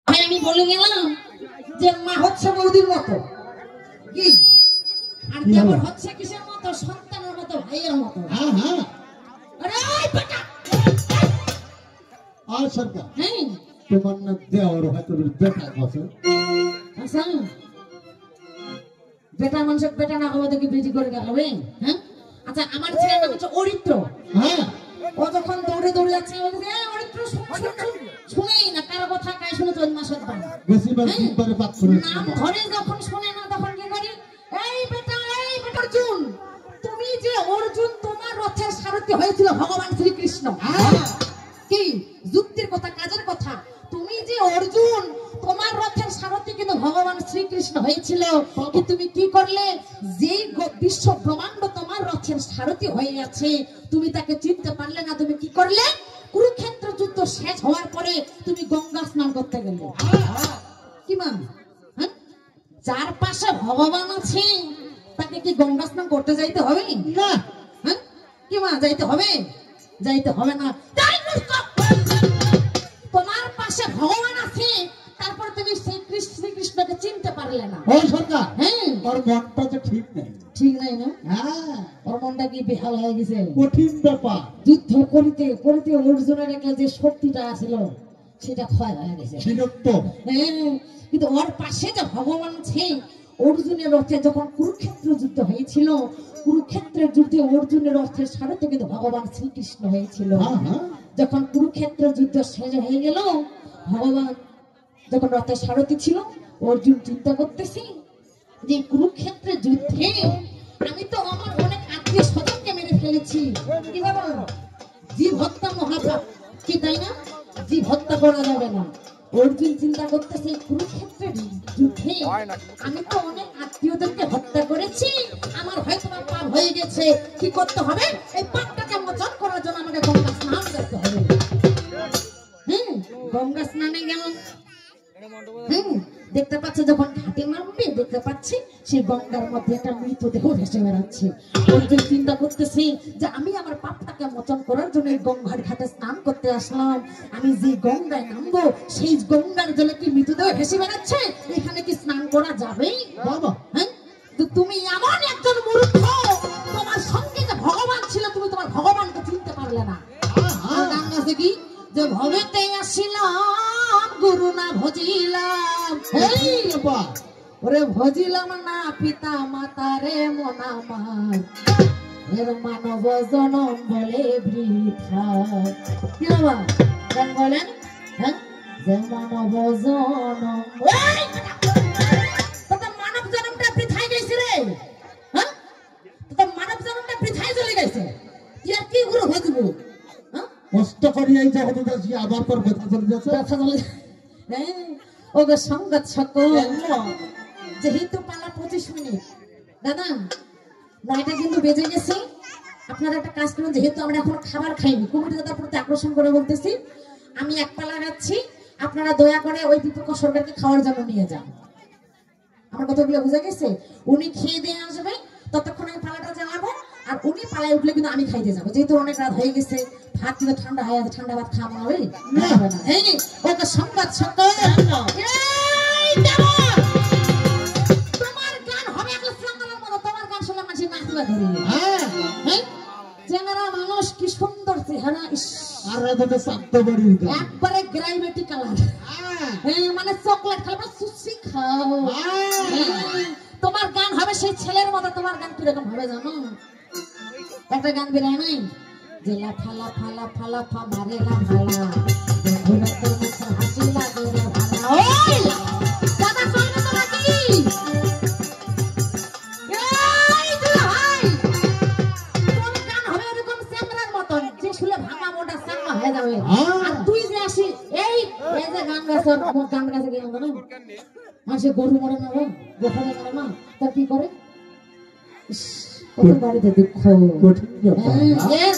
আমি বলে গেলাম যে মা হচ্ছে বৌদির মতো কি আর দেবর হচ্ছে কিসের মতো সন্তানের মতো ভাইয়ের মতো। হ্যাঁ হ্যাঁ আরে ওই বেটা আর সরকার হ্যাঁ তোমার না দেওয়ার হয়তো বেটা আছে আচ্ছা বেটা মানুষের বেটা না হওয়া দেখি বেটি করে গেল হ্যাঁ। আচ্ছা আমার ছেলের নাম হচ্ছে অরিত্র। হ্যাঁ ও যখন দৌড়ে দৌড়ে যাচ্ছে অরিত্র শুনেই না কারো কথা কায় শুনে তোর মাসের দাম বেশিরভাগ তিনবারে পাক করে নাম ধরে যখন শুনে না তখন কি করে এই বেটা অর্জুন তুমি যে অর্জুন তোমার রথের সারথি হয়েছিল ভগবান শ্রীকৃষ্ণ। কি যুক্তির কথা কাজের কথা তুমি যে অর্জুন তোমার রথের সারথি কিন্তু ভগবান শ্রীকৃষ্ণ হয়েছিল কি তুমি কি করলে যে বিশ্ব ব্রহ্মাণ্ড তোমার রথের সারথি হয়ে আছে তুমি তাকে চিনতে পারলে না তুমি কি করলে কুরুক্ষেত্র যুদ্ধ শেষ হওয়ার পরে তুমি গঙ্গা স্নান করতে গেলে। কি মান হ্যাঁ যার পাশে ভগবান আছে তাকে কি গঙ্গা স্নান করতে যাইতে হবে না? হ্যাঁ কি মা যাইতে হবে? যাইতে হবে না। তোমার পাশে ভগবান আছে তারপর তুমি শ্রীকৃষ্ণকে চিনতে পারলে না। ওই সরকার হ্যাঁ ওর মনটা তো ঠিক নেই। ঠিক নাই না? হ্যাঁ ওর মনটা কি বেহাল হয়ে গেছে? কঠিন ব্যাপার। যুদ্ধ করিতে করিতে অর্জুনের একটা যে শক্তিটা ছিল সেটা ক্ষয় হয়ে গেছে। বিরক্ত। হ্যাঁ কিন্তু ওর পাশে যে ভগবান আছে অর্জুনের রথে যখন কুরুক্ষেত্র যুদ্ধ হয়েছিল কুরুক্ষেত্রের যুদ্ধে অর্জুনের রথের সারথি কিন্তু ভগবান শ্রীকৃষ্ণ হয়েছিল। যখন কুরুক্ষেত্র যুদ্ধ শেষ হয়ে গেল ভগবান যখন রথের সারথি ছিল অর্জুন চিন্তা করতেছি যে কুরুক্ষেত্রের যুদ্ধে আমি তো আমার অনেক আত্মীয় স্বজনকে মেরে ফেলেছি কি বাবা জীব হত্যা মহাপাপ কি তাই না? জীব হত্যা করা যাবে না। অর্জুন চিন্তা করতেছে কুরুক্ষেত্রের যুদ্ধে আমি তো অনেক আত্মীয়দেরকে হত্যা করেছি আমার হয়তো পাপ হয়ে গেছে কি করতে হবে এই পাপটাকে মোচন করার জন্য আমাকে গঙ্গা স্নান করতে হবে। গঙ্গা স্নানে গেল দেখতে পাচ্ছে যখন ঘাটে নামবে দেখতে পাচ্ছি সেই গঙ্গার মধ্যে একটা মৃতদেহ ভেসে বেড়াচ্ছে। অর্জুন চিন্তা করতেছি যে আমি আমার পাপটাকে মোচন করার জন্য এই গঙ্গার ঘাটে স্নান করতে আসলাম আমি যে গঙ্গায় নামবো সেই গঙ্গার জলে কি মৃতদেহ ভেসে বেড়াচ্ছে এখানে কি স্নান করা যাবে বাবা? হ্যাঁ তুমি এমন একজন মূর্খ তোমার সঙ্গে যে ভগবান ছিল তুমি তোমার ভগবানকে চিনতে পারলে না। গান আছে কি যে ভবেতে আসিলাম গুরু না ভজিলাম ওরে ভজিলাম না পিতা মাতা রে মন আমার এর মানব জনম বলে বৃথা। কি বাবা গান বলেন হ্যাঁ যে মানব জনম মানব জনমটা বৃথায় গেছে রে। হ্যাঁ মানব জনমটা বৃথায় চলে গেছে তুই আর কি গুরু ভজবো কষ্ট করি এই জগতে যাচ্ছি আবার তোর ব্যথা চলে যাচ্ছে ব্যথা চলে ও গো সংগত সকল যেহেতু পালা 25 মিনিট দাদা নয়টা কিন্তু বেজে গেছে আপনারা একটা কাজ করুন যেহেতু আমরা এখন খাবার খাইনি কমিটি দাদার প্রতি আকর্ষণ করে বলতেছি আমি এক পালা রাখছি আপনারা দয়া করে ওই দীপক সরকারকে খাওয়ার জন্য নিয়ে যান। আমার কথাগুলো বুঝা গেছে? উনি খেয়ে দিয়ে আসবে ততক্ষণ আমি পালাটা জ্বালাবো আর উনি পালায় উঠলে কিন্তু আমি খাইতে যাবো যেহেতু অনেক রাত হয়ে গেছে ভাত কিন্তু ঠান্ডা হয়ে আছে ঠান্ডা ভাত খাওয়া হবে না ওকে সংবাদ সকল তোমার গান হবে তোমার গান শুনলে মানুষ নাচবা ধরে চেহারা মানুষ কি সুন্দর চেহারা একবারে গ্রাইমেটি কালার মানে চকলেট খাবে সুসি খাও তোমার গান হবে সেই ছেলের মতো তোমার গান কিরকম হবে জানো একটা গান বেরোয় নাই যে লাফা লাফা লাফা লাফা মারে লা ভালা ঘুরে তোর মুখে হাসি লাগে রে ভালা ওই দাদা চলবে তো নাকি এই তুই হাই তোর গান হবে এরকম স্যামরার মতন যে শুলে ভাঙা মোটা সাঙ্গা হয়ে যাবে আর তুই যে আসি এই যে গান গাছ গান গাছে গেলাম না মানুষে গরু মরে না গোফারে মরে না তার কি করে কত বাড়িতে দুঃখ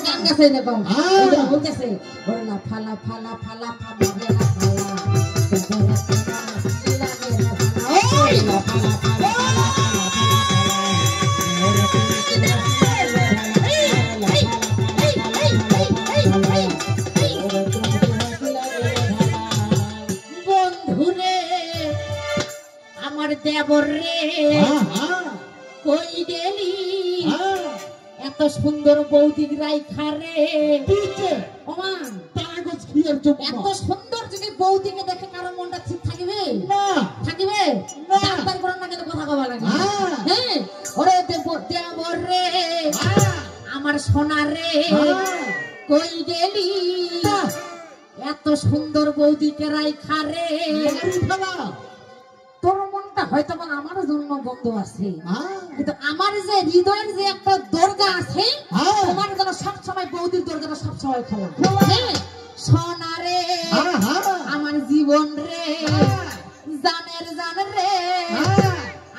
গান গাছে দেখুন বলতেছে ফালা ফালা ফালা ফালা বন্ধু বন্ধুরে আমার দেবর রে কই গেলি এত সুন্দর বৌদিক রাইখা রে ওমা এত সুন্দর যদি বৌদিকে দেখে কারো মনটা ঠিক থাকিবে থাকিবে ডাক্তার করার না কিন্তু কথা কবা লাগে হ্যাঁ ওরে দেবর রে আমার সোনা রে কই গেলি এত সুন্দর বৌদিকে রাইখা রে তোর মনটা হয়তো আমার জন্য বন্ধ আছে কিন্তু আমার যে হৃদয়ের যে একটা দরজা আছে তোমার যেন সবসময় বৌদির দরজাটা সবসময় খোলা সোনা রে আমার জীবন রে জানের জান রে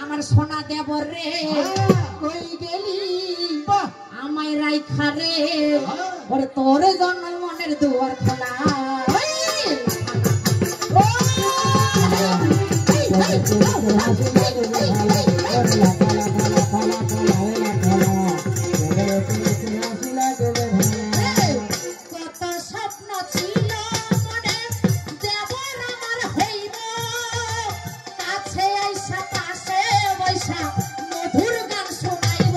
আমার সোনা দেবর রে কই গেলি আমায় রাইখা রে ওরে তোর জন্য মনের দুয়ার খোলা কত স্বপ্ন ছিল মনে দেবর আমার হইব কাছে আইসা পাশে বৈশা মধুর গান শোনাইব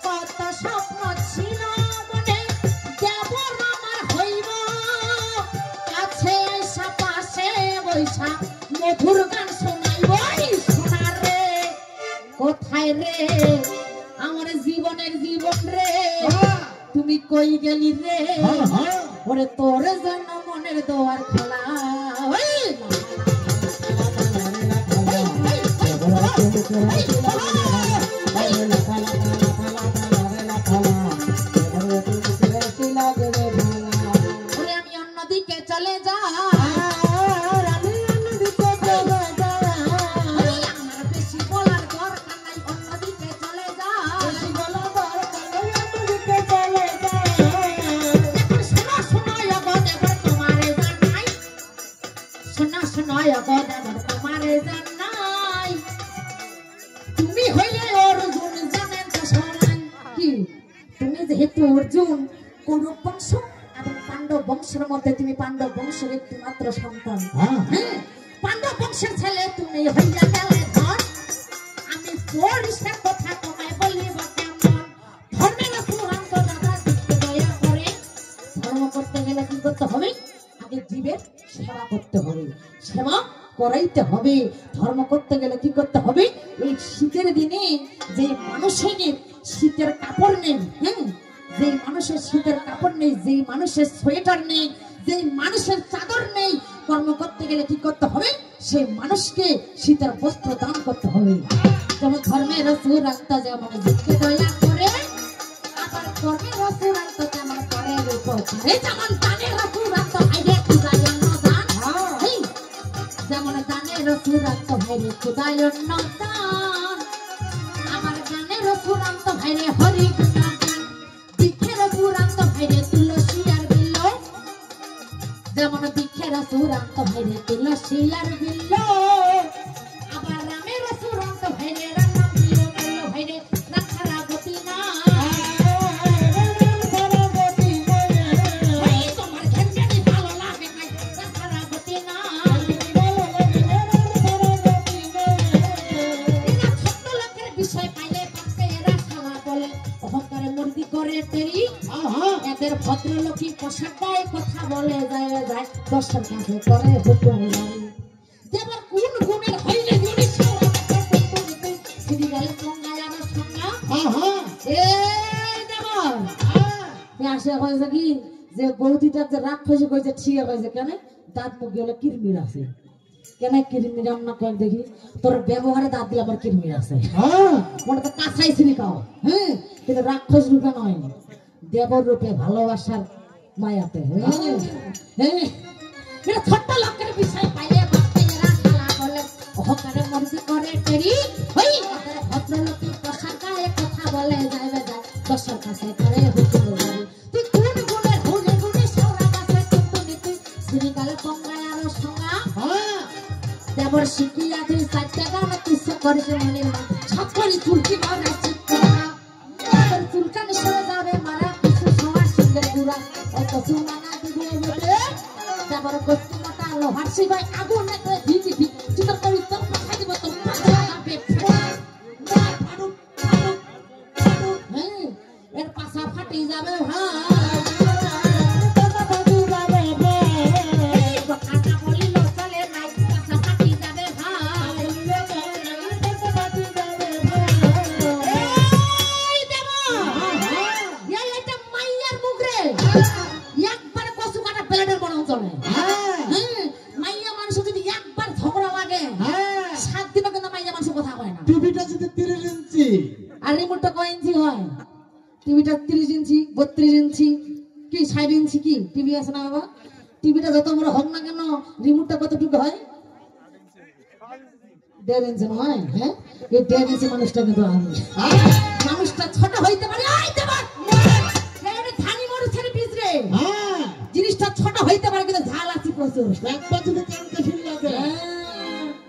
কত স্বপ্ন ছিল মনে দেবর আমার হইব কাছে আইসা পাশে বৈশা মধুর গান শোনাইব সোনা রে কোথায় রে আমার জীবনের জীবন রে তুমি কই গেলি রে ওরে তোর জন্য মনের দোয়ার খোলা ওরে আমি অন্যদিকে চলে যা আমার বেশি বলার দরকার নাই অন্যদিকে চলে যা শোনা শোনা গো দেবর তোমারে জানাই শোনা শোনা গো দেবর তোমারে জানাই তুমি হইলে অর্জুন জানেন তো সবাই কি তুমি যেহেতু অর্জুন কৌরব বংশ এবং পাণ্ডব বংশের মধ্যে তুমি পাণ্ডব বংশের একটি মাত্র সন্তান হ্যাঁ পাণ্ডব বংশের ছেলে তুমি হইয়া গেলে ধন আমি পরিষ্কার কথা তোমায় বলিব কেমন ধর্মের চূড়ান্ত দাদা দিতে দয়া করে ধর্ম করতে গেলে কি করতে হবে আগে জীবের সেবা করতে হবে সেবা করাইতে হবে ধর্ম করতে গেলে কি করতে হবে এই শীতের দিনে যে মানুষের শীতের কাপড় নেই হ্যাঁ যে মানুষের শীতের কাপড় নেই যে মানুষের সোয়েটার নেই যে মানুষের চাদর নেই কর্ম করতে গেলে কি করতে হবে সেই মানুষকে শীতের বস্ত্র দান করতে হবে যেমন ধর্মের চূড়ান্ত যেমন জীবকে দয়া করে আবার কর্মের চূড়ান্ত যেমন করে উপকারে যেমন দানের চূড়ান্ত ভাইরে খুদায় দান যেমন দানের চূড়ান্ত ভাইরে খুদায় দান আমার গানের চূড়ান্ত ভাইরে হরি যেমন দীক্ষের চূড়ান্ত ভাইরে তুলসী আর বিল্ল আবার রামের চূড়ান্ত ভাইরে রাম দিল ভাইরে রাখারা গতি না তোমার ঘেন্ডি ভালো লাগে নাই রাখারা গতি না এরা ছোট লোকের বিষয় পাইলে পাচ্ছে এরা খাওয়া বলে অহংকারে মুরগি করে তেরি এদের ভদ্রলোকী পোশাক গায়ে কথা বলে যায় যায় দর্শন কাছে করে হুকুম জানি দেবর কোন গুণের হইলে গুণী শ্রীগালে গঙ্গায় আর সঙ্গা দেবর আসে কইছে কি যে বৌদিটা যে রাগ হয়েছে কইছে ঠিক আছে কেন দাঁত মুখ গেলে কিরমির আছে কেন কিরমির আমরা করে দেখি তোর ব্যবহারে দাঁত দিলে আবার কিরমির আছে মনে তো কাঁচাই ছিলি কাও হ্যাঁ কিন্তু রাক্ষস রূপে নয় দেবর রূপে ভালোবাসার মায়াতে ছোট্ট লোকের বিষয় পাইলে অহংকারে মর্জি করে টেরি ভদ্রলোকী পোশাক গায়ে কথা বলে যাইবে যায় দর্শক কাছে করে হুকুম তুই কোন গুণের হুনে গুণে সৌরা কাছে কিন্তু নীতি শ্রীকালে পঙ্গায় আরো সঙ্গা দেবর শিখিয়া তুই চারটে গান কিছু করেছে মনের মান সব করে চুলকি মারা চিত্তা চুলকানি সরে যাবে মারা কিছু সময় সুরা ও কসু মানা দিবে বলে তারপর কসু মাটা লোহার শিবাই আগুন নেতে ধিকি ধিক চিতর করি তোর কথা দিব তোর কথা যাবে ফাড়ু ফাড়ু এর পাশা ফাটি যাবে হ্যাঁ টিভিটা 30 ইঞ্চি 32 ইঞ্চি কি 60 ইঞ্চি কি টিভি আছে না বাবা টিভিটা যত বড় হোক না কেন রিমোটটা কতটুকু হয় 1.5 ইঞ্চি নয় হ্যাঁ এই 1.5 ইঞ্চি মানুষটা কিন্তু আমি মানুষটা ছোট হইতে পারে এই ধানি মরুছের বীজ রে জিনিসটা ছোট হইতে পারে কিন্তু ঝাল আছে প্রচুর একবার যদি কানতে ফিল লাগে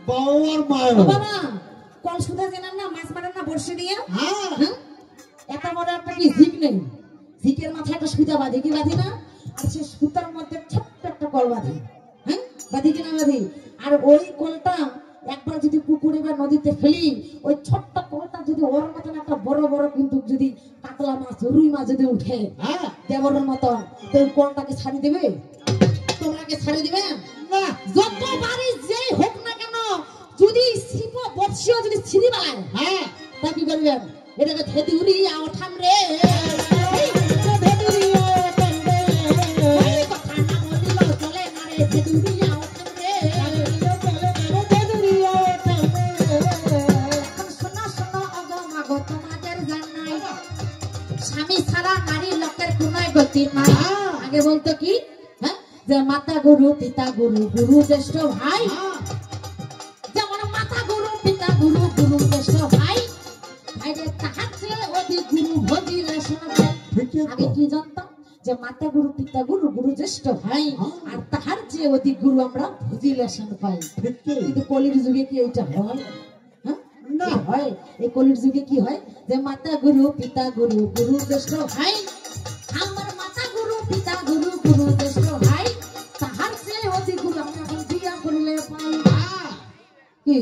বাবার মায় বাবা কল সুদা জানেন না মাছ মারেন না বর্ষি দিয়ে হ্যাঁ এত বড় একটা কি ঝিক নেই ঝিকের মাথায় একটা সুতা বাঁধি কি বাঁধি না আর সে সুতার মধ্যে ছোট্ট একটা কল বাঁধি হ্যাঁ বাঁধি কিনা বাঁধি আর ওই কলটা একবার যদি পুকুরে বা নদীতে ফেলি ওই ছোট্ট কলটা যদি ওর মতন একটা বড় বড় কিন্তু যদি কাতলা মাছ রুই মাছ যদি উঠে দেবরের মতন তো ওই কলটাকে ছাড়ি দেবে তোমরা কি ছাড়ি দিবে না যতবারই যেই হোক না কেন যদি ছিপ বর্ষিও যদি ছিড়ি বালায় তা কি করবেন এটাকে ধেদুরি আওঠাম রে ধেদুরি আওঠাম রে এই কথা না বলিল চলে না রে ধেদুরি আওঠাম রে ধেদুরি আওঠাম রে এখন শোনো শোনো অগো মাগো তোমাদের জানাই স্বামী ছাড়া নারী লোকের কোনায় গতি নাই আগে বলতো কি হ্যাঁ যে মাতা গুরু পিতা গুরু গুরু জ্যেষ্ঠ ভাই যেমন মাতা গুরু পিতা গুরু গুরু জ্যেষ্ঠ ভাই আগে কি জানতাম যে মাতা গুরু পিতা গুরু গুরু জ্যেষ্ঠ ভাই আর তাহার যে অধিক গুরু আমরা ভুজিলেশন পাই কিন্তু কলির যুগে কি এটা হয় না হয় এই কলির যুগে কি হয় যে মাতা গুরু পিতা গুরু গুরু জ্যেষ্ঠ ভাই আমার মাতা গুরু পিতা গুরু গুরু জ্যেষ্ঠ ভাই তাহার যে অধিক গুরু আমরা এখন বিয়া করিলে পাই কি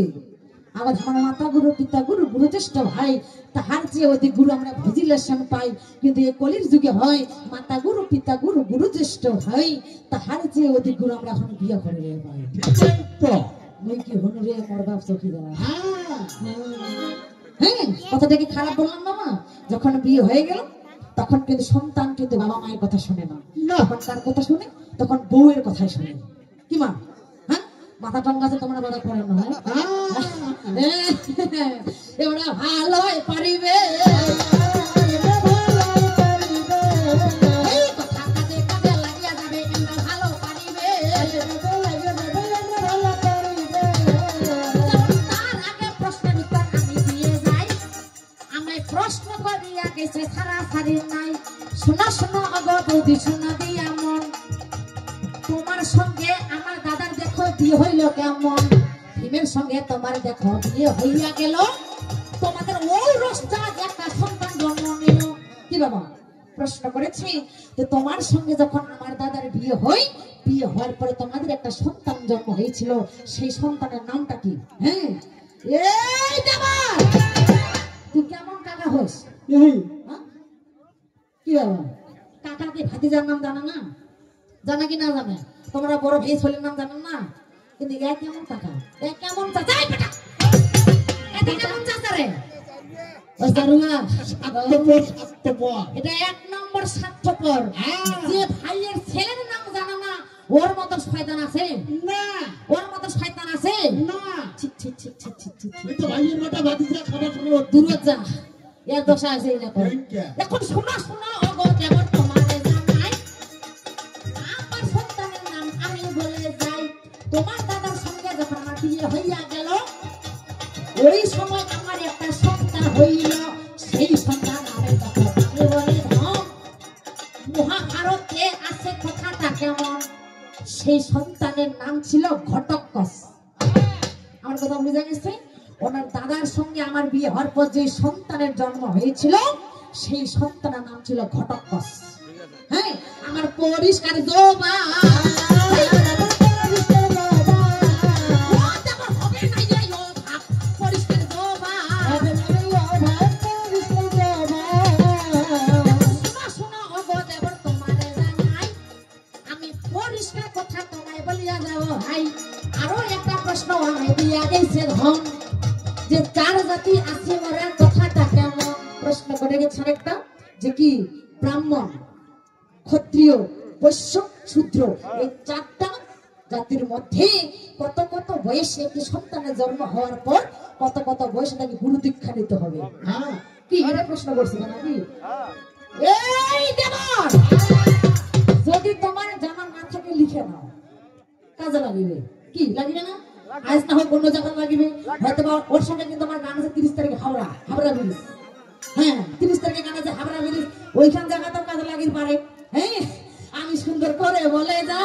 আবার আমার মাতা গুরু পিতা গুরু গুরু জ্যেষ্ঠ ভাই তাহার যে অধিক গুরু আমরা ভজিলেশন পাই কিন্তু এই কলির যুগে হয় মাতা গুরু পিতা গুরু গুরু জ্যেষ্ঠ ভাই তাহার যে অধিক গুরু আমরা এখন বিয়ে করে পাই তো মই কি হন রে মোর বাপ চকিদার হ্যাঁ কথাটা কি খারাপ বললাম মামা যখন বিয়ে হয়ে গেল তখন কিন্তু সন্তান কিন্তু বাবা মায়ের কথা শুনে না তখন কার কথা শুনে তখন বউয়ের কথাই শুনে কি মা মাথা টাঙ্গাছে তোমরা বাধা করে না এবারে ভালো পারিবে প্রশ্ন করিয়া গেছে সারা সারি নাই শোনা শোনা অগো বৌদি শোনা দিয়া মন তোমার সঙ্গে আমার দাদার দেখো বিয়ে হইল কেমন ভীমের সঙ্গে তোমার দেখো বিয়ে হইয়া গেল তোমাদের ওই রসটা একটা সন্তান জন্ম নিল কি বাবা প্রশ্ন করেছি যে তোমার সঙ্গে যখন আমার দাদার বিয়ে হয় বিয়ে হওয়ার পরে তোমাদের একটা সন্তান জন্ম হয়েছিল সেই সন্তানের নামটা কি হ্যাঁ এই দেবা তুই কেমন কাকা হইস কি বাবা কাকাকে ভাতিজার নাম জানা না জানা কি না জানে তোমরা বড় ভাই ছেলের নাম জানেন না কিন্তু এ কেমন কাকা এ কেমন চাচা এই বেটা এটা কেমন চাচা রে ও জারুয়া এটা এক নম্বর স্বার্থপর যে ভাইয়ের ছেলের নাম জানা না ওর মত শয়তান আছে না ওর মত শয়তান আছে না ঠিক ঠিক ঠিক ঠিক ঠিক ঠিক এই তো ভাইয়ের মত ভাতিজা খাবার শুনে দূর যা এর দশা আছে এরকম এখন শোনা শোনা অগো যেমন তোমাদের জানাই আমার সন্তানের নাম আমি বলে যাই তোমার দাদার সঙ্গে যখন আমার বিয়ে হইয়া গেল ওই সময় আমার একটা সন্তান হইল সেই সন্তান আমার কথা বলে ধম মহাভারতে আছে কথাটা কেমন সেই সন্তানের নাম ছিল ঘটককস আমার কথা বুঝা গেছে ওনার দাদার সঙ্গে আমার বিয়ে হওয়ার পর যে সন্তানের জন্ম হয়েছিল সেই সন্তানের নাম ছিল ঘটককস হ্যাঁ আমার পরিষ্কার জবা আরো একটা প্রশ্ন দিয়া গেছে ধন যে চার জাতি আছে ওরা কথাটা কেমন প্রশ্ন করে গেছে একটা যে কি ব্রাহ্মণ ক্ষত্রিয় বৈশ্য শূদ্র এই চারটা জাতির মধ্যে কত কত বয়সে একটি সন্তানের জন্ম হওয়ার পর কত কত বয়সে তাকে গুরু দীক্ষা নিতে হবে কি এটা প্রশ্ন করছি নাকি এই দেবর যদি তোমার জানা না থাকে লিখে নাও কাজে লাগিবে কি লাগিবে না আজ না হোক অন্য জায়গায় লাগিবে হয়তো ওর সঙ্গে কিন্তু আমার গান আছে 30 তারিখে হাওড়া ব্রিজ হ্যাঁ 30 তারিখে গান আছে হাওড়া ব্রিজ ওইখান জায়গাতেও কাজে লাগিতে পারে হ্যাঁ আমি সুন্দর করে বলে যা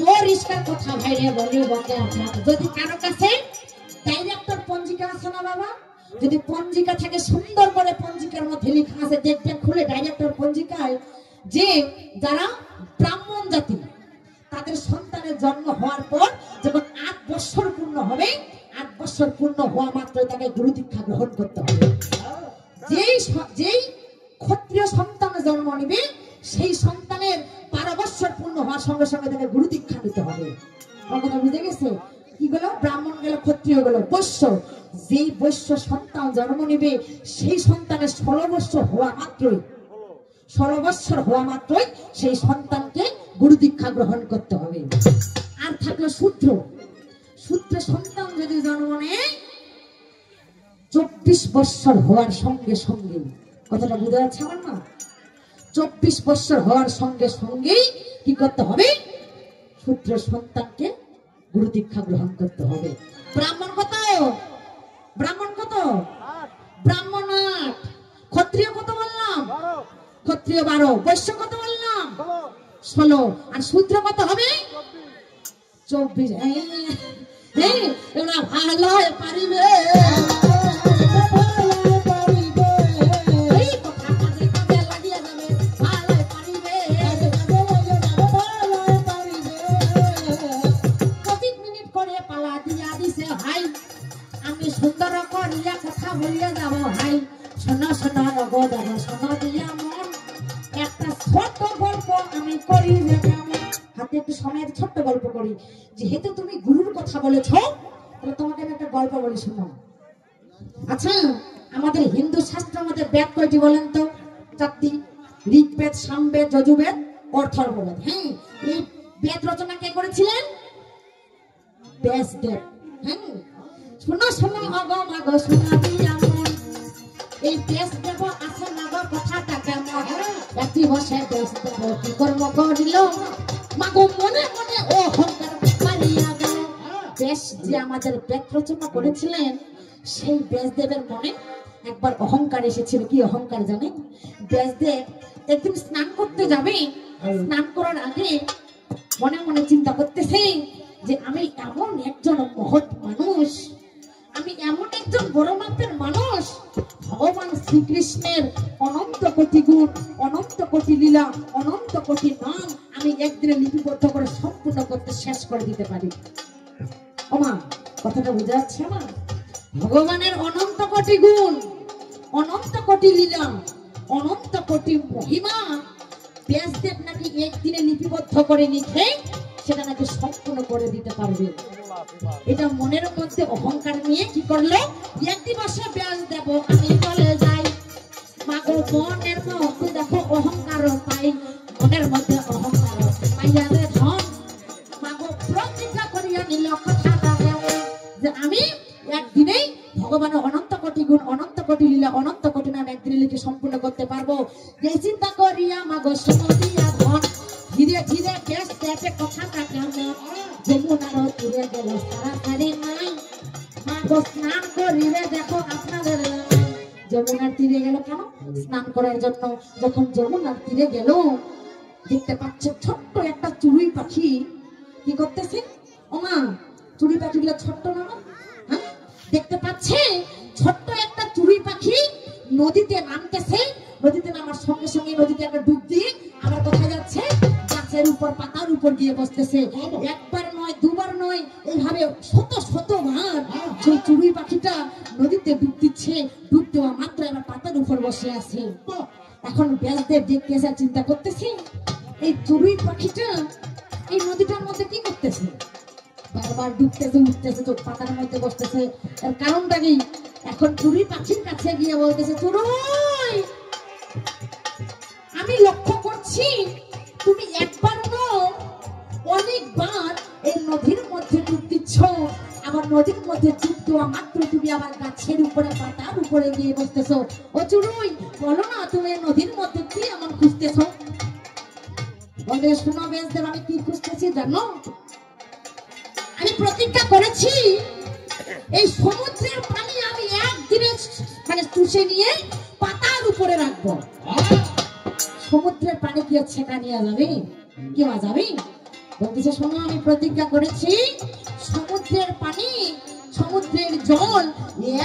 পরিষ্কার কথা ভাইরে বলি বকে যদি কারো কাছে ডাইরেক্টর পঞ্জিকা আছে না বাবা যদি পঞ্জিকা থাকে সুন্দর করে পঞ্জিকার মধ্যে লেখা আছে দেখবেন খুলে ডাইরেক্টর পঞ্জিকায় যে যারা ব্রাহ্মণ জাতি তাদের সন্তানের জন্ম হওয়ার পর যখন 8 বছর পূর্ণ হবে 8 বছর পূর্ণ হওয়া মাত্র তাকে গুরু দীক্ষা গ্রহণ করতে হবে যেই ক্ষত্রিয় সন্তান জন্ম নিবে সেই সন্তানের 12 বছর পূর্ণ হওয়ার সঙ্গে সঙ্গে তাকে গুরু দীক্ষা নিতে হবে কথা বুঝে গেছে কি গেল ব্রাহ্মণ গেল ক্ষত্রিয় গেল বৈশ্য যেই বৈশ্য সন্তান জন্ম নিবে সেই সন্তানের 16 বছর হওয়া মাত্রই সেই সন্তানকে গুরু দীক্ষা গ্রহণ করতে হবে আর থাকলো শূদ্র সন্তান যদি জন্ম নেয় 24 বছর হওয়ার সঙ্গে সঙ্গে কথাটা বুঝা যাচ্ছে আমার না 24 বছর হওয়ার সঙ্গে সঙ্গেই কি করতে হবে শূদ্র সন্তানকে গুরু দীক্ষা গ্রহণ করতে হবে ব্রাহ্মণ কত ব্রাহ্মণ 8 ক্ষত্রিয় কত বললাম ক্ষত্রিয় 12 বৈশ্য কত বললাম 16 আর শূদ্র কত হবে 24 এরা ভালো পারিবে সুন্দর করিয়া কথা বলিয়া যাব ভাই শোনা শোনা গো দাদা শোনা দিয়া মন একটা ছোট্ট গল্প আমি করি হাতে একটু সময়ের ছোট্ট গল্প করি যেহেতু তুমি গুরুর কথা বলেছ তাহলে তোমাকে আমি একটা গল্প বলি শোনো আচ্ছা আমাদের হিন্দু শাস্ত্রের মধ্যে বেদ কয়টি বলেন তো 4টি ঋগ্বেদ সামবেদ যজুর্বেদ অথর্ববেদ হ্যাঁ এই বেদ রচনা কে করেছিলেন ব্যাসদেব হ্যাঁ শোনা শোনা অগো মাগো শোনা দিয়া মন এই ব্যাসদেব আছে না গো কথাটা কেমন একটি বসে ব্যাসদেব কি কর্ম করিল মাগো মনে মনে অহংকার পারিয়া গেল ব্যাস যে আমাদের বেদ রচনা করেছিলেন সেই ব্যাসদেবের মনে একবার অহংকার এসেছিল কি অহংকার জানেন ব্যাসদেব একদিন স্নান করতে যাবে স্নান করার আগে মনে মনে চিন্তা করতেছে যে আমি এমন একজন মহৎ মানুষ আমি এমন একজন বড় মাপের মানুষ ভগবান শ্রীকৃষ্ণের অনন্ত কোটি গুণ অনন্ত কোটি লীলা অনন্ত কোটি নাম আমি একদিনে লিপিবদ্ধ করে সম্পূর্ণ করতে শেষ করে দিতে পারি ওমা কথাটা বোঝা যাচ্ছে আমার ভগবানের অনন্ত কোটি গুণ অনন্ত কোটি লীলা অনন্ত কোটি মহিমা ব্যাসদেব নাকি একদিনে লিপিবদ্ধ করে লিখে সেটা নাকি সম্পূর্ণ করে দিতে পারবে এটা মনের মধ্যে অহংকার নিয়ে কি করলো একটি বসে ব্যাসদেব আমি চলে যাই মাগো মনের মধ্যে দেখো অহংকার পাই মনের মধ্যে অহংকার পাইয়া রে ধন মাগো প্রতিজ্ঞা করিয়া নিল কথাটা যে আমি একদিনেই ভগবানের অনন্ত কোটি গুণ অনন্ত কোটি লীলা অনন্ত কোটি নাম একদিনে লিখে সম্পূর্ণ করতে পারবো এই চিন্তা করিয়া মাগো সমদিয়া ধন ধীরে ধীরে গ্যাস দেখে কথাটা কেমন যমুনার তীরে গেল তাড়াতাড়ি নাই মাগো স্নান করিবে দেখো আপনাদের যমুনার তীরে গেল কেন স্নান করার জন্য যখন যমুনার তীরে গেল দেখতে পাচ্ছে ছোট্ট একটা চড়ুই পাখি কি করতেছে। ওমা, চড়ুই পাখিগুলো ছোট্ট না? হ্যাঁ, দেখতে পাচ্ছে ছোট্ট একটা চড়ুই পাখি নদীতে নামতেছে। নদীতে নামার সঙ্গে সঙ্গে নদীতে একটা ডুব দিয়ে আবার কোথায় যাচ্ছে, গাছের উপর পাতার উপর গিয়ে বসতেছে। একবার নয়, দুবার নয়, এইভাবে শত শতবার সেই চড়ুই পাখিটা নদীতে ডুব দিচ্ছে। ডুব দেওয়া মাত্র এবার পাতার উপর বসে আছে। এখন ব্যাসদেব দেখতে এসে চিন্তা করতেছি, এই চড়ুই পাখিটা এই নদীটার মধ্যে কি করতেছে? বারবার ডুবতেছে, উঠতেছে, চোখ পাতার মধ্যে বসতেছে। এর কারণটা কি? এখন চড়ুই পাখির কাছে গিয়ে বলতেছে, চড়ুই, আমি লক্ষ্য করছি তুমি একবার নয় অনেকবার এই নদীর মধ্যে ডুব দিচ্ছ। আবার নদীর মধ্যে ডুব দেওয়া মাত্র তুমি আবার গাছের উপরে পাতার উপরে গিয়ে বসতেছো। ও চড়ুই, বলো না তুমি নদীর মধ্যে কি এমন খুঁজতেছো? বলে, শোনো ব্যাসদেব, আমি কি খুঁজতেছি জানো? আমি প্রতিজ্ঞা করেছি এই সমুদ্রের পানি আমি একদিনে মানে চুষে নিয়ে পাতার উপরে রাখবো। সমুদ্রের পানি কি ছেঁকা নিয়ে যাবে? কেউ যাবে? বলতেছে, শোনো, আমি প্রতিজ্ঞা করেছি সমুদ্রের পানি, সমুদ্রের জল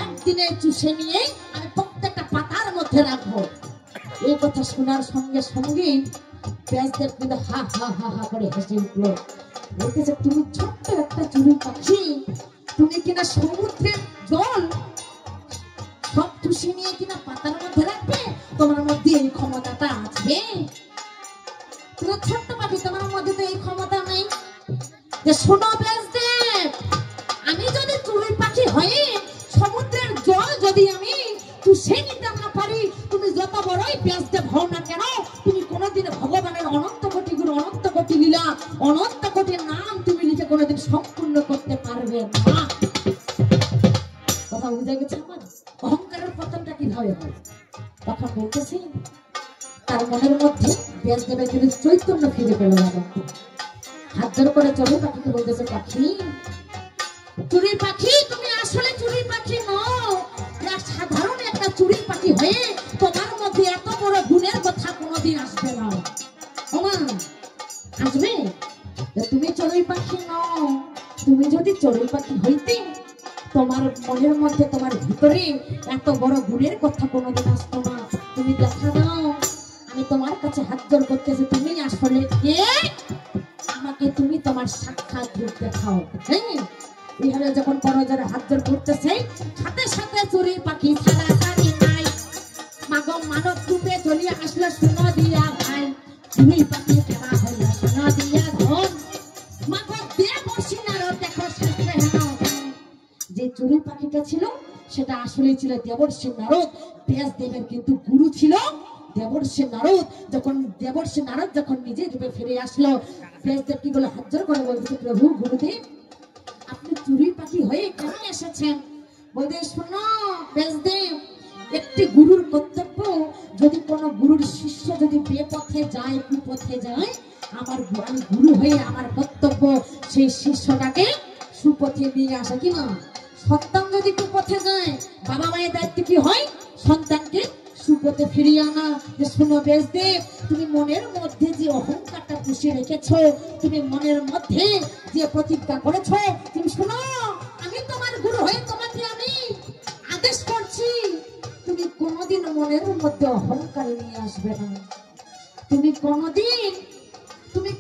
একদিনে চুষে নিয়ে আমি প্রত্যেকটা পাতার মধ্যে রাখবো। এই কথা শোনার সঙ্গে সঙ্গে ব্যাসদেব কিন্তু হা হা হা হা করে হেসে উঠলো। বলতেছে, তুমি ছোট্ট একটা চড়ুই পাখি, তুমি কিনা সমুদ্রের জল সব চুষে নিয়ে কিনা পাতার মধ্যে রাখবে? তোমার মধ্যে এই ক্ষমতাটা আছে? তুমি ছোট্ট পাখি, তোমার মধ্যে তো এই ক্ষমতা নেই। যে শোনো ব্যাসদেব, আমি যদি চড়ুই পাখি হয়ে সমুদ্রের জল যদি আমি চুষে নিতে না পারি, তুমি যত বড়ই ব্যাসদেব হও না কেন, তুমি কোনোদিন ভগবানের অনন্ত কোটি গুণ, অনন্ত কোটি লীলা, অনন্ত কোটি নাম তুমি লিখে কোনোদিন সম্পূর্ণ করতে পারবে না। কথা বুঝে গেছে আমার? অহংকারের পতনটা কিভাবে হয়? তখন বলতেছি, তার মনের মধ্যে ব্যাসদেবের কিন্তু চৈতন্য ফিরে পেল না। হাত জোর করে চড়ুই পাখিকে বলতেছে, পাখি, চড়ুই পাখি, তুমি আসলে চড়ুই পাখি নও। সাধারণ একটা চড়ুই পাখি হয়ে তোমার মধ্যে এত বড় গুণের কথা কোনোদিন আসবে না। ওমা, আসবে? তুমি চড়ুই পাখি নও। তুমি যদি চড়ুই পাখি হইতে, তোমার মনের মধ্যে, তোমার ভিতরে এত বড় গুণের কথা কোনোদিন আসতো না। তুমি দেখা দাও, আমি তোমার কাছে হাত জোর করতেছি, তুমি আসলে কে? আমাকে তুমি তোমার সাক্ষাৎ রূপ দেখাও। হ্যাঁ, এইভাবে যখন পরজরে হাত জোর করতেছে, সাথে সাথে চড়ুই পাখি ছাড়াছাড়ি নাই, মাগো মানব রূপে চলিয়ে আসলো সোনা দিয়া ভাই। চড়ুই পাখি খেলা হইলো সোনা দিয়া ধন, মাগো দেবর্ষি নারদ দেখো শাস্ত্রে হেন। যে চড়ুই পাখিটা ছিল সেটা আসলে ছিল দেবর্ষি নারদ। ব্যাসদেবের কিন্তু গুরু ছিল দেবর্ষি নারদ। দেবর্ষি নারদ যখন নিজের রূপে ফিরে আসলো, ব্যাসদেব কি বলে হাত জোর করে বলতেছে, প্রভু গুরুদেব, আপনি চড়ুই পাখি হয়ে কেন এসেছেন? বলতে, শোনো ব্যাসদেব, একটি গুরুর কর্তব্য, যদি কোনো গুরুর শিষ্য যদি বেপথে যায়, কুপথে যায়, আমি গুরু হয়ে আমার কর্তব্য সেই শিষ্যটাকে সুপথে নিয়ে আসা। কি না? সন্তান যদি কুপথে যায়, বাবা মায়ের দায়িত্ব কি হয়? সন্তানকে সুপথে ফিরিয়ে আনা। যে শোনো ব্যাসদেব, তুমি মনের মধ্যে যে অহংকারটা পুষিয়ে রেখেছ, তুমি মনের মধ্যে যে প্রতিজ্ঞা করেছ, তুমি শোনো, আমি তোমার গুরু হয়ে তোমাকে আমি আদেশ করছি, তুমি কোনোদিন মনের মধ্যে অহংকার নিয়ে আসবে না। তুমি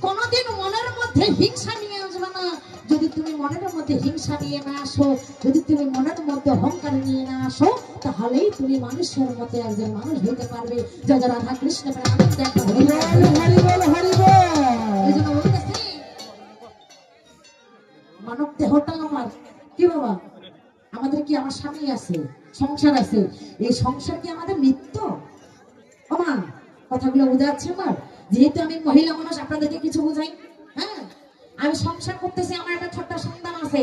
কোনোদিন মনের মধ্যে হিংসা নিয়ে আসবে না। যদি তুমি মনের মধ্যে হিংসা নিয়ে না আসো, যদি তুমি মনের মধ্যে অহংকার নিয়ে না আসো, তাহলেই তুমি মানুষের মতো একজন মানুষ হতে পারবে। জয় জয় রাধা কৃষ্ণ প্রেমানন্দে। মানব দেহটা আমার কি বাবা, আমাদের কি আমার স্বামী আছে, সংসার আছে, এই সংসার কি আমাদের নিত্য? আমার কথাগুলো বোঝা যাচ্ছে আমার? যেহেতু আমি মহিলা মানুষ, আপনাদেরকে কিছু বোঝাই। হ্যাঁ, আমি সংসার করতেছি, আমার একটা ছোট্ট সন্তান আছে,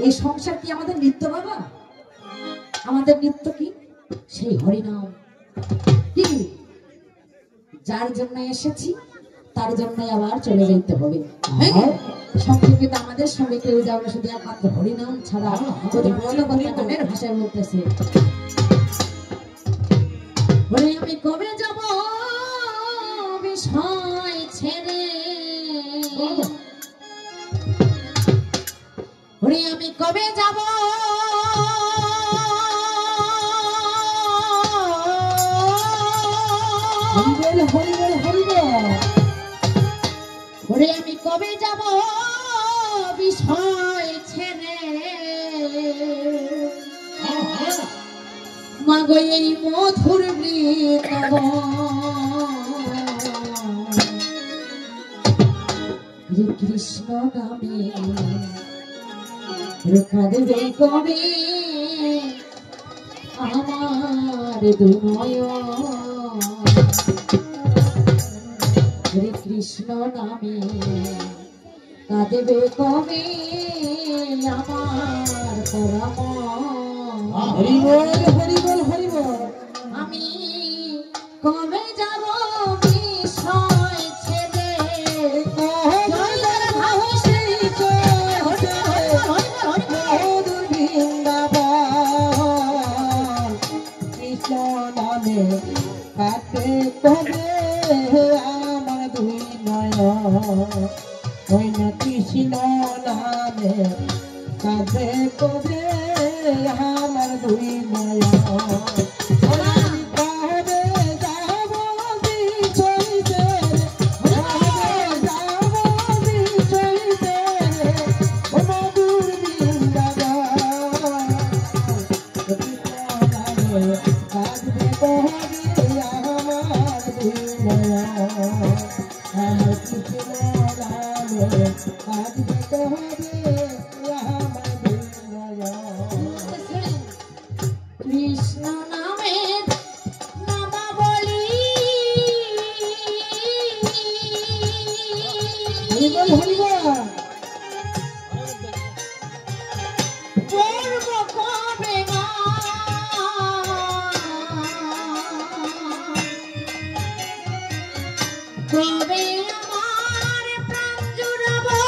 এই সংসার কি আমাদের নিত্য বাবা? আমাদের নিত্য কি? সেই হরিনাম। কি? যার জন্য এসেছি তার জন্য আবার চলে যেতে হবে। হ্যাঁ, সঙ্গে কিন্তু আমাদের সঙ্গে কেউ যাবে না, শুধু একমাত্র হরিনাম ছাড়া। গানের ভাষায় বলতেছে, আমি কবে যাব বিষয় ছেড়ে আমি কবে যাব হরিবল হরিবল হরিবল ওরে আমি কবে যাব বিষয় ছেড়ে মাগো এই মধুর বৃন্দাবন কৃষ্ণ নামে কাঁদবে কবে আমার হরে কৃষ্ণ নামে কাঁদবে কবে আমার পরম হরিবল হরিবল হরিবল আমি কবে যাব বিষয় ছেড়ে মধুর বৃন্দাবন কৃষ্ণ নামে কাটে কবে আমার দুই নয়ন ওই না কৃষ্ণ নামে কাটে কবে আমার দুই নয়ন কৃষ্ণ নামের নামাবলী হরিবল হরিবল করব কবে মা কবে আমার প্রাণ জুড়াবো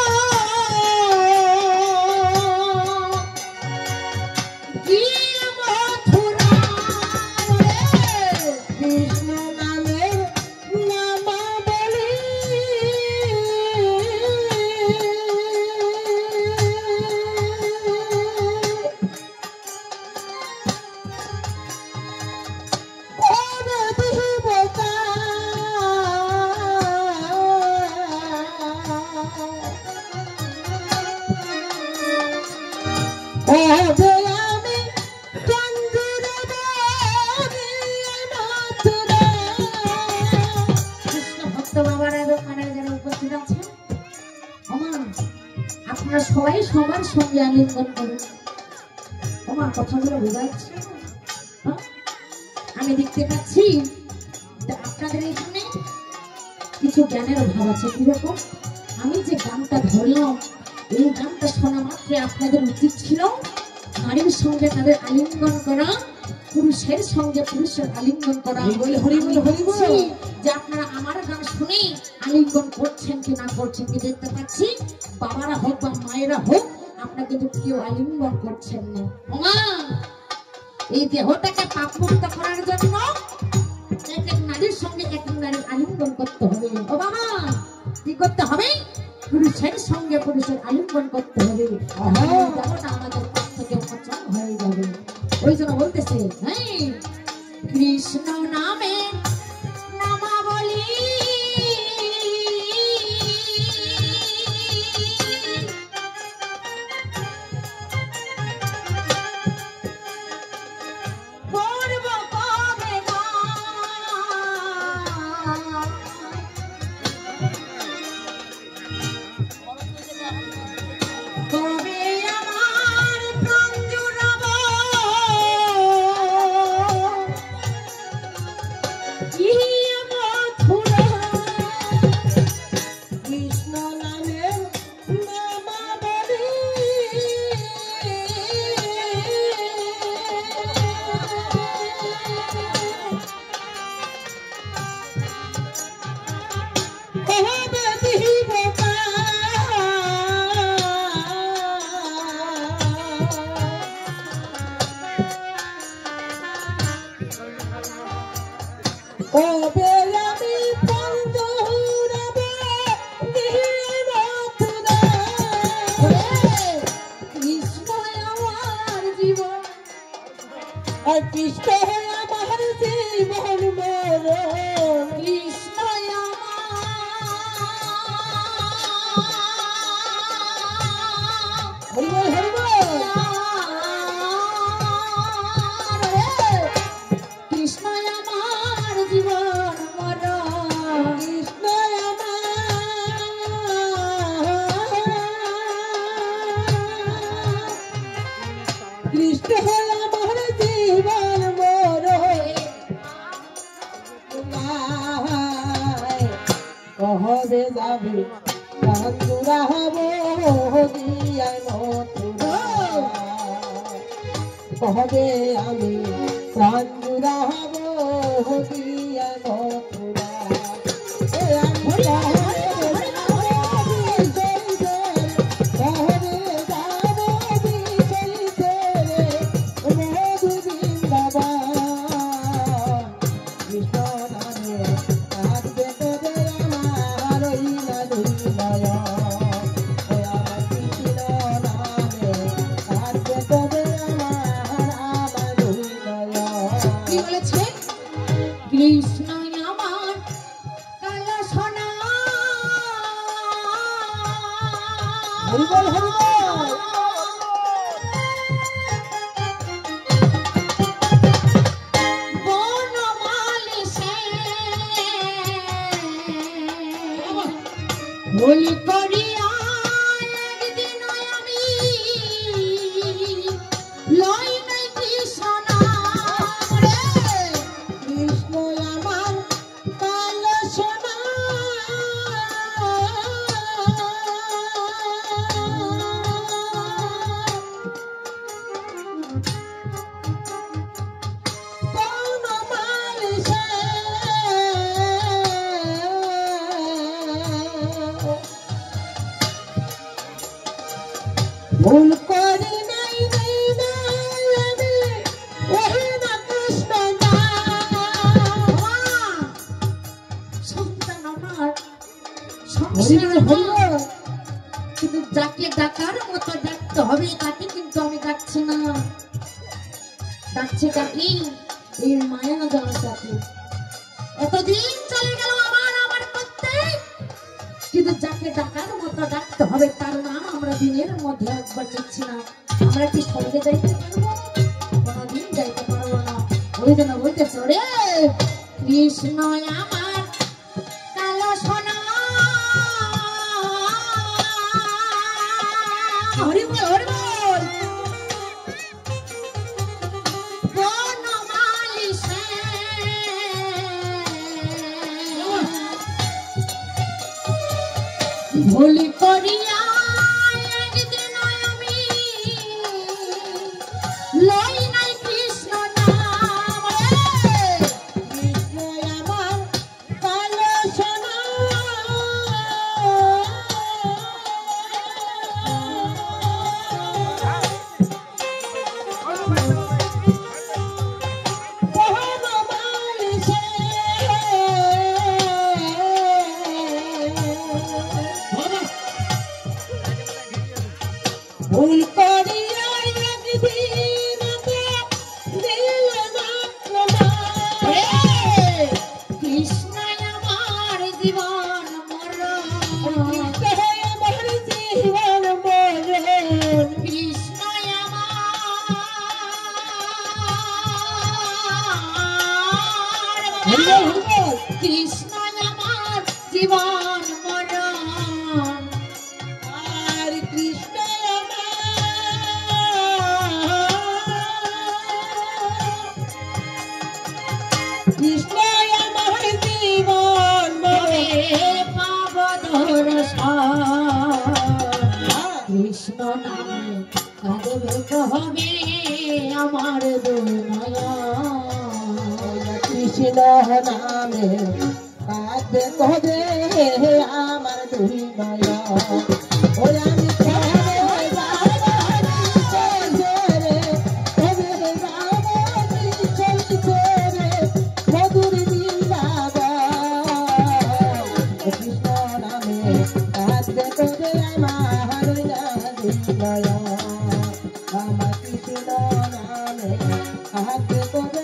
কি মথুরা কৃষ্ণ নামের নামাবলী ওরে দেবতা ওরে আমি কৃষ্ণ ভক্ত বাবারা এবং মায়েরা যারা উপস্থিত আছেন আপনারা সবাই সবার সঙ্গে আলিঙ্গন করুন। আমার কথাগুলো বোঝা যাচ্ছে? হ্যাঁ? আমি দেখতে পাচ্ছি আপনাদের এখানে কিছু জ্ঞানের অভাব আছে। কিরকম? আমি যে গানটা ধরলাম এই গানটা শোনা মাত্রে আপনাদের উচিত ছিল নারীর সঙ্গে তাদের আলিঙ্গন করা, পুরুষের সঙ্গে পুরুষের আলিঙ্গন করা। হরিবল হরিবল হরিবল যে আপনারা আমার গান শুনে আলিঙ্গন করছেন কি না করছেন কি দেখতে পাচ্ছি। বাবারা হোক বা মায়েরা হোক আপনারা কিন্তু কেউ আলিঙ্গন করছেন না। ওমা এই দেহটাকে পাপমুক্ত করার জন্য এক এক নারীর সঙ্গে এক এক নারীর আলিঙ্গন করতে হবে। ও বাবা কি করতে হবে? পুরুষের সঙ্গে পুরুষের আলিঙ্গন করতে হবে। দেহটা আমাদের পাপ থেকে মোচন হয়ে যাবে। ওই জন্য বলতেছে হ্যাঁ কৃষ্ণ নামে নামাবলী করব কবে মা কবে আমার প্রাণ জুড়াবো কৃষ্ণ আমার জীবন মরণ কৃষ্ণ হরিবল হরিবল কৃষ্ণ আমার জীবন মরণ কৃষ্ণ কৃষ্ণ আমার জীবন মরণ কহবে যাবে কান্দুরা হব দিয়ায় মথুরা কহবে আমি কান্দুরা হব দিয়ায় মথুরা কি বলেছে কৃষ্ণ আমার কালো সোনা হরিবল হরিবল বনমালী সে ভুল করিয়া একদিন আমি লই নাই কৃষ্ণ নাম রে। কৃষ্ণ আমার কালো সোনা বনমালী সে ভুল করি নাই আমি ওহে না কৃষ্ণ নাম সন্তান আমার হরিবল হরিবল কিন্তু যাকে ডাকার মতো ডাকতে হবে তাকে কিন্তু আমি ডাকছি না, ডাকছি কাকি এই মায়া যাওয়ার কাকি। এতদিন চলে গেল আমার করতে, কিন্তু যাকে ডাকার মতো ডাকতে হবে তার নাম আমরা দিনের মধ্যে একবার নিচ্ছি না। আমরা কি সঙ্গে যাইতে পারবো? কোনোদিন যাইতে পারবো না। ওই জন্য বলতেছে রে কৃষ্ণ আমার কালো সোনা হরিবল হরিবল বনমালী সে ভুল করিয়া একদিন আমি লই নাই কৃষ্ণ নাম রে। কৃষ্ণ আমার কালো সোনা বনমালী সে ভুল করিয়া একদিন দিল না হে কৃষ্ণ আমার জীবন মরণ কৃষ্ণ আমার জীবন মরণ কৃষ্ণ হরিবল আমার হরিবল কৃষ্ণ আমার জীবন মরণ আর কৃষ্ণ কৃষ্ণ আমার জীবন তবে মরণ পাব দর্শন কৃষ্ণ নামে কাঁদবে কহবে আমার দুনয়ন কৃষ্ণ নামে কাঁদবে কবে আমার দুই নয়ন ওই আমি কবে চলছে রে কবে চলছে রে মধুর বৃন্দাবন কৃষ্ণ নামে কাঁদবে কবে আমার দুই নয়ন আমার কৃষ্ণ নামে কাঁদবে কবে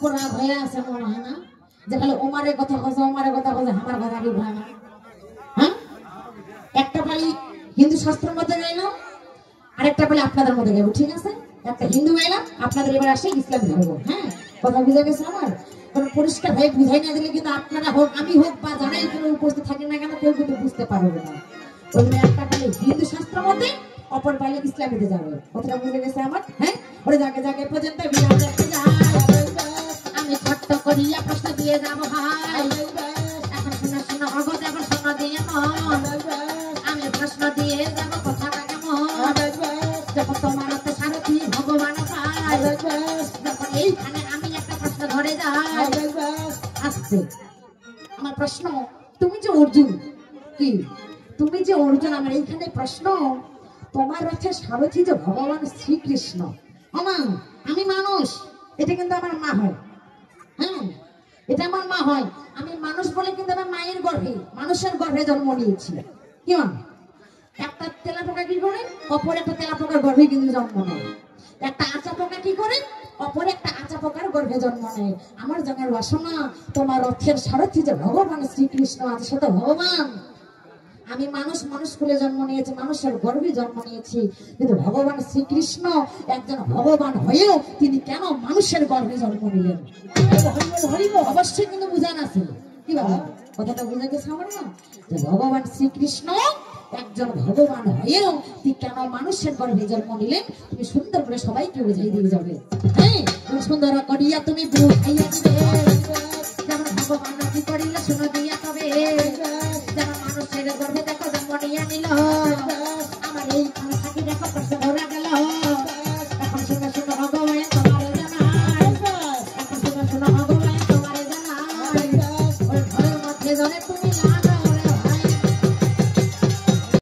উপর রাগ হয়ে আছে মনে হয় না, যে খালি ওমারের কথা কথা আমার কথা কি ভাই না? হ্যাঁ, একটা পালি হিন্দু শাস্ত্রের মধ্যে গাইলাম, আরেকটা পালি আপনাদের মধ্যে গাইবো, ঠিক আছে? একটা হিন্দু গাইলাম, আপনাদের এবার আসে ইসলাম ধরবো। হ্যাঁ, কথা বুঝে গেছে আমার? কারণ পরিষ্কার হয়ে বুঝাই না দিলে কিন্তু আপনারা হোক আমি হোক বা যারাই কোনো উপস্থিত থাকেন না কেন কেউ কিন্তু বুঝতে পারবে না। ওই জন্য একটা পালি হিন্দু শাস্ত্রের মধ্যে, অপর পালি ইসলামিতে যাবে। কথাটা বুঝে গেছে আমার? হ্যাঁ, ওরে জাগে জাগে পর্যন্ত বিরাট দেখতে যায়। আমি ছোট্ট করিয়া প্রশ্ন দিয়ে যাবো ভাই, এখন শোনা শোনা অগত এখন শোনা দিয়ে মন, আমি প্রশ্ন দিয়ে যাবো কথাটা কেমন, যখন তোমার হাতে সারথি ভগবান পায়, যখন এইখানে আমি একটা প্রশ্ন ধরে যাই। আসছে আমার প্রশ্ন, তুমি যে অর্জুন, কি তুমি যে অর্জুন, আমার এইখানে প্রশ্ন, তোমার রথের সারথি যে ভগবান শ্রীকৃষ্ণ। আমা আমি মানুষ, এটা কিন্তু আমার মা হয়। হ্যাঁ, এটা আমার মা হয়। আমি মানুষ বলে কিন্তু আমার মায়ের গর্ভে, মানুষের গর্ভে জন্ম নিয়েছি। কি মা, একটা তেলা পোকা কি করে, অপর একটা তেলা পোকার গর্ভে কিন্তু জন্ম নেয়। একটা আচা পোকা কি করে, অপর একটা আচা পোকার গর্ভে জন্ম নেয়। আমার জানার বাসনা, তোমার রথের সারথি যে ভগবান শ্রীকৃষ্ণ আছে, সে তো ভগবান। আমি মানুষ, মানুষ কুলে জন্ম নিয়েছি, মানুষের গর্ভে জন্ম নিয়েছি, কিন্তু ভগবান শ্রীকৃষ্ণ একজন ভগবান হয়েও তিনি কেন মানুষের গর্ভে জন্ম নিলেন? অবশ্যই কিন্তু বুঝান আছে। কি বাবা, কথাটা বুঝে গেছে আমার না? যে ভগবান শ্রীকৃষ্ণ একজন ভগবান হয়েও তিনি কেন মানুষের গর্ভে জন্ম নিলেন, তুমি সুন্দর করে সবাইকে বুঝাই দিয়ে যাবে। হ্যাঁ, সুন্দর করিয়া তুমি বুঝাইয়া দিবে, যেমন ভগবান কি করিলে শুনো দিয়া তবে, যেমন মানুষের গর্ভে দেখো জন্ম নিয়ে নিল, আমার এই থাকি দেখো প্রশ্ন ধরা গেল। এখন শুনে শুনো ভগবান তোমার জানাই, এখন শুনে শুনো ভগবান তোমার জানাই, ওই ঘরের মধ্যে ধরে তুমি